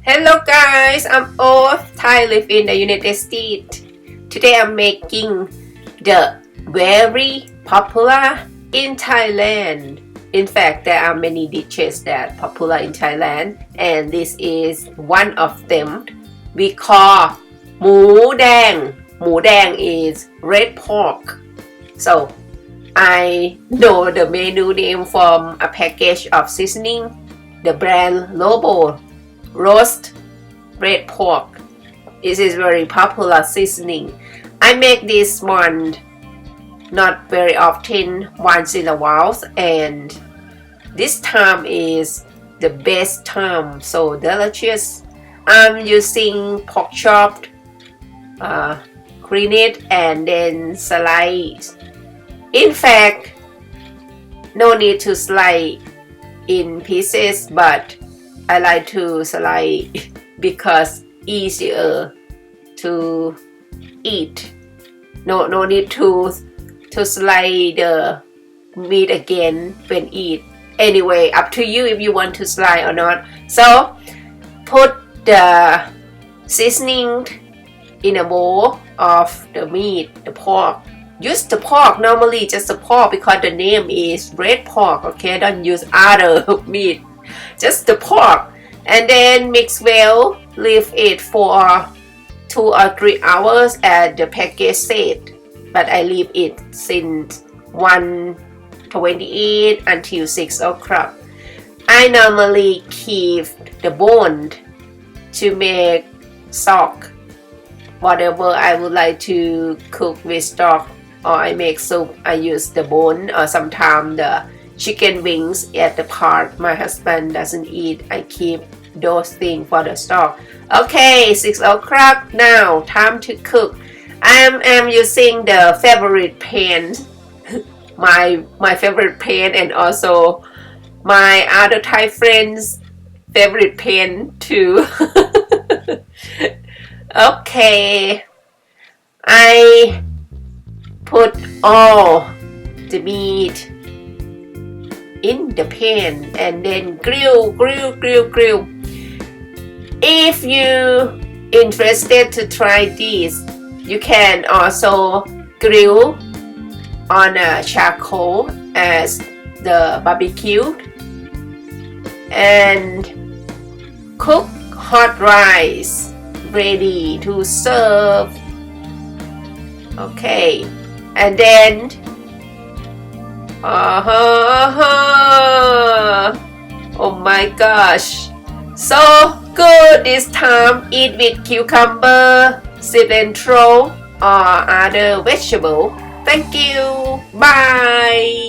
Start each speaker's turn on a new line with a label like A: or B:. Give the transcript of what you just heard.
A: Hello guys, I'm Oath, Thai live in the United States. Today I'm making the very popular in Thailand. In fact, there are many dishes that are popular in Thailand and this is one of them. We call หมูแดง หมูแดง is red pork. So I know the menu name from a package of seasoning, the brand Lobo. Roast red pork. This is very popular seasoning. I make this one not very often, once in a while, and this time is the best time. So delicious. I'm using pork chopped, clean it and then slice. In fact, no need to slice in pieces, but I like to slice because easier to eat. No need to slice the meat again when eat. Anyway, up to you if you want to slice or not. So put the seasoning in a bowl of the meat, the pork. Use the pork, normally just the pork because the name is red pork, okay? Don't use other meat. Just the pork, and then mix well. Leave it for 2 or 3 hours as the package said, but I leave it since 1:28 until 6 o'clock. I normally keep the bone to make stock. Whatever I would like to cook with stock, or I make soup, I use the bone, or sometimes the chicken wings at the part my husband doesn't eat. I keep those things for the stock. Okay, 6 o'clock now, time to cook. I'm using the favorite pan, my favorite pan, and also my other Thai friends' favorite pan too. Okay, I put all the meat in the pan and then grill. If you interested to try this, you can also grill on a charcoal as the barbecue and cook hot rice ready to serve. Okay, and then oh my gosh, so good this time. Eat with cucumber, cilantro or other vegetable. Thank you. Bye.